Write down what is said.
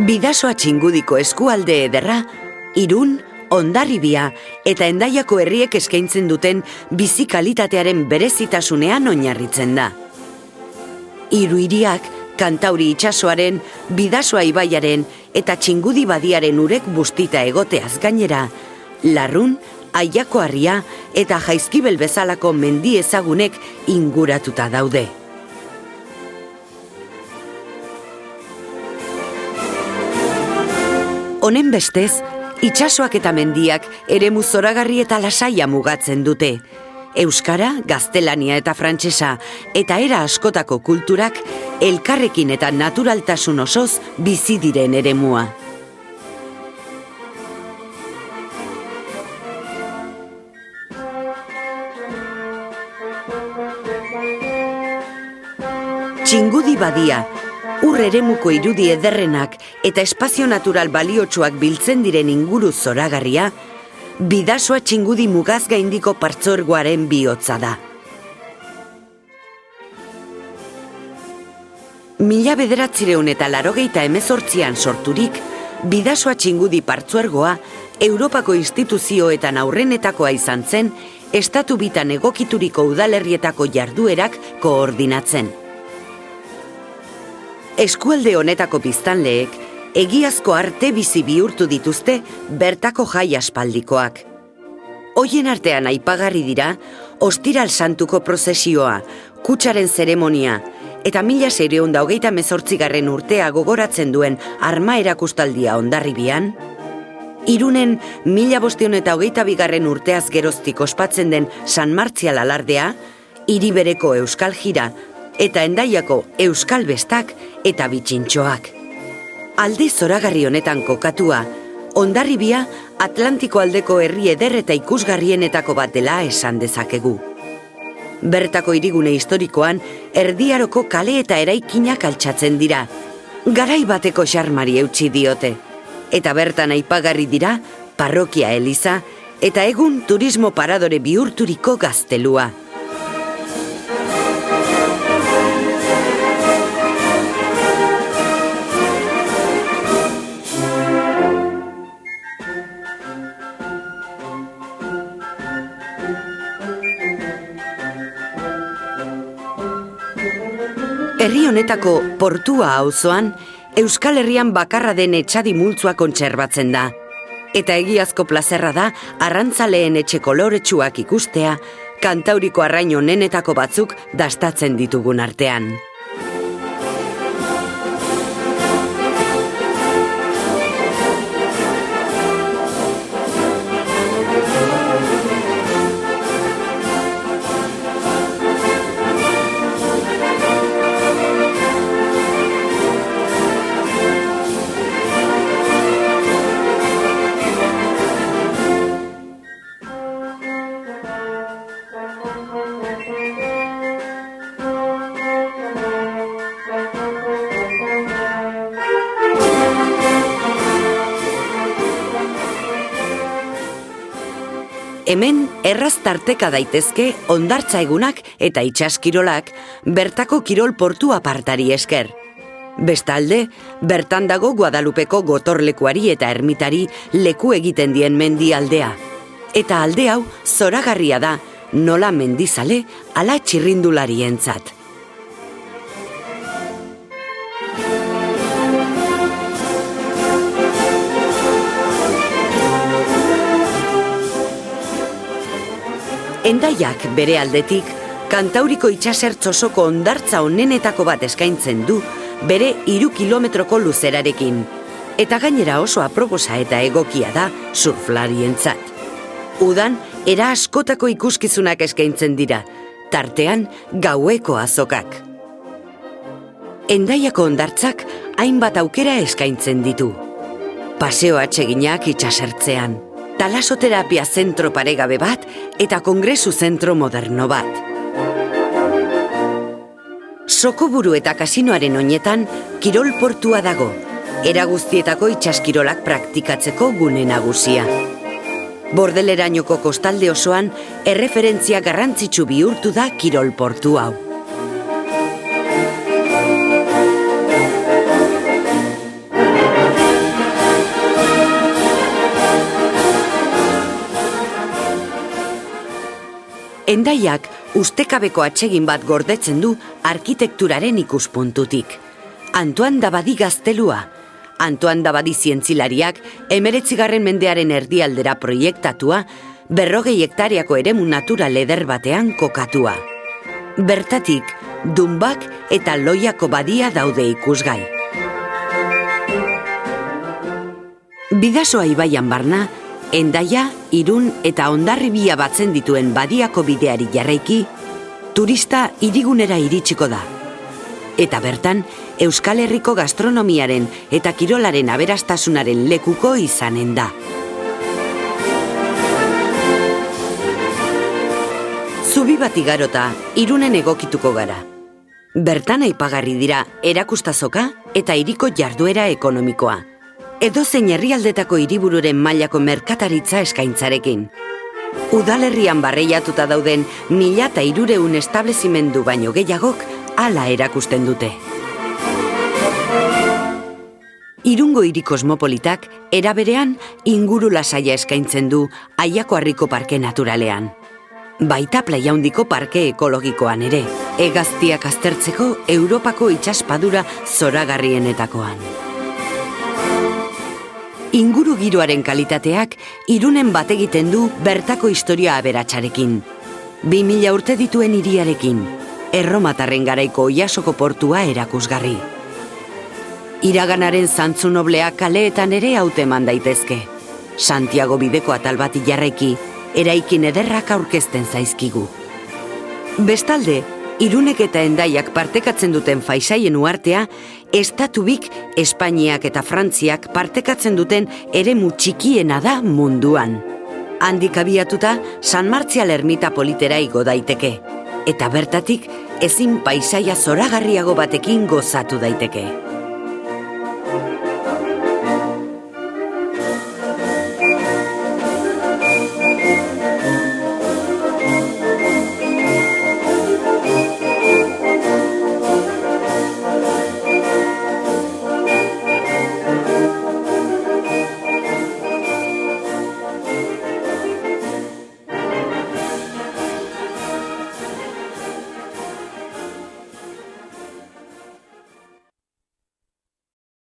Bidasoa Txingudiko eskualde ederra, Irun, Hondarribia eta Hendaiako herriek eskaintzen duten bizi kalitatearen berezitasunean oinarritzen da. Hiru hiriak Kantauri itsasoaren, Bidasoa ibaiaren eta Txingudi badiaren urek bustita egoteaz gainera, Larrun, Aiako harria eta Jaizkibel bezalako mendi ezagunek inguratuta daude. Honen bestez, itsasoak eta mendiak eremu zoragarri eta lasaia mugatzen dute. Euskara, gaztelania eta frantsesa eta era askotako kulturak elkarrekin eta naturaltasun osoz bizi diren eremua. Txingudi badia, ur eremuko irudi ederrenak eta espazio natural baliotsuak biltzen diren inguru zoragarria, Bidasoa Txingudi mugaz gaindiko partzuergoaren bihotza da. 1988an sorturik, Bidasoa Txingudi partzuergoa Europako instituzioetan aurrenetakoa izan zen, estatu bitan egokituriko udalerrietako jarduerak koordinatzen. Eskualde honetako biztanleek egiazko arte bizi bihurtu dituzte bertako jai aspaldikoak. Hoien artean aipagarri dira, Ostiral Santuko prozesioa, Kutxaren zeremonia eta 1628 urtea gogoratzen duen arma erakustaldia Hondarribian, Irunen 1522 urteaz geroztik ospatzen den San Martzial alardea, hiri bereko euskal jira eta Hendaiako euskal bestak eta bitxintxoak. Alde zoragarri honetan kokatua, Hondarribia Atlantiko aldeko herri eder eta ikusgarrienetako bat dela esan dezakegu. Bertako hirigune historikoan erdiaroko kale eta eraikinak altxatzen dira. Garai bateko xarmari eutsi diote. Eta bertan aipagarri dira parrokia eliza eta egun turismo paradore bihurturiko gaztelua. Herri honetako Portua auzoan, Euskal Herrian bakarra den etxadi multzua kontserbatzen da. Eta egiazko plazerra da arrantzaleen etxe koloretsuak ikustea, Kantauriko arrain honenetako batzuk dastatzen ditugun artean. Hemen erraz tarteka daitezke hondartza egunak eta itsaskirolak bertako kirol portu apartari esker. Bestalde, bertan dago Guadalupeko gotorlekuari eta ermitari leku egiten dien mendialdea. Eta alde hau zoragarria da, nola mendizale ala txirrindularientzat. Hendaiak bere aldetik, Kantauriko itsasertz osoko hondartza onenetako bat eskaintzen du, bere 3 kilometroko luzerarekin. Eta gainera oso aproposa eta egokia da surflarientzat. Udan, era askotako ikuskizunak eskaintzen dira, tartean gaueko azokak. Hendaiako hondartzak hainbat aukera eskaintzen ditu. Paseo atseginak itsasertzean, talasoterapia zentro paregabe bat eta kongresu zentro moderno bat. Sokoburu eta kasinoaren oinetan kirol portua dago, era guztietako itsaskirolak praktikatzeko gune nagusia. Bordelerainoko kostalde osoan erreferentzia garrantzitsu bihurtu da kirol portu hau. Hendaiak ustekabeko atsegin bat gordetzen du arkitekturaren ikuspuntutik. Antoine Dabadi gaztelua. Antoine Dabadi zientzilariak 19. mendearen erdialdera proiektatua, 40 hektareako eremu natural eder batean kokatua. Bertatik, Dunbak eta Loiako badia daude ikusgai. Bidasoa ibaian barna, Hendaia, Irun eta Hondarribia batzen dituen badiako bideari jarraiki, turista hirigunera iritsiko da. Eta bertan, Euskal Herriko gastronomiaren eta kirolaren aberastasunaren lekuko izanen da. Zubi bat igarota, Irunen egokituko gara. Bertan aipagarri dira erakustazoka eta hiriko jarduera ekonomikoa. Edozein herrialdetako hiribururen mailako merkataritza eskaintzarekin. Udalerrian barreiatuta dauden 1300 establezimendu baino gehiagok hala erakusten dute. Irungo hiri kosmopolitak eraberean inguru lasaia eskaintzen du Aiako Harriko Parke Naturalean. Baita Playa Handiko Parke Ekologikoan ere, hegaztiak aztertzeko Europako itsaspadura zoragarrienetakoan. Inguru giroaren kalitateak Irunen bat egiten du bertako historia aberatsarekin. 2000 urte dituen hiriarekin, erromatarren garaiko Oiasoko portua erakusgarri. Iraganaren zantzu noblea kaleetan ere hauteman daitezke. Santiago bideko atal bat jarraiki, eraikin ederrak aurkezten zaizkigu. Bestalde, Irunek eta Hendaiak partekatzen duten faisaien uhartea, estatubik Espainiak eta Frantziak partekatzen duten eremu txikiena da munduan. Handik abiatuta, San Martzial ermita politera igo daiteke, eta bertatik ezin paisaia zoragarriago batekin gozatu daiteke.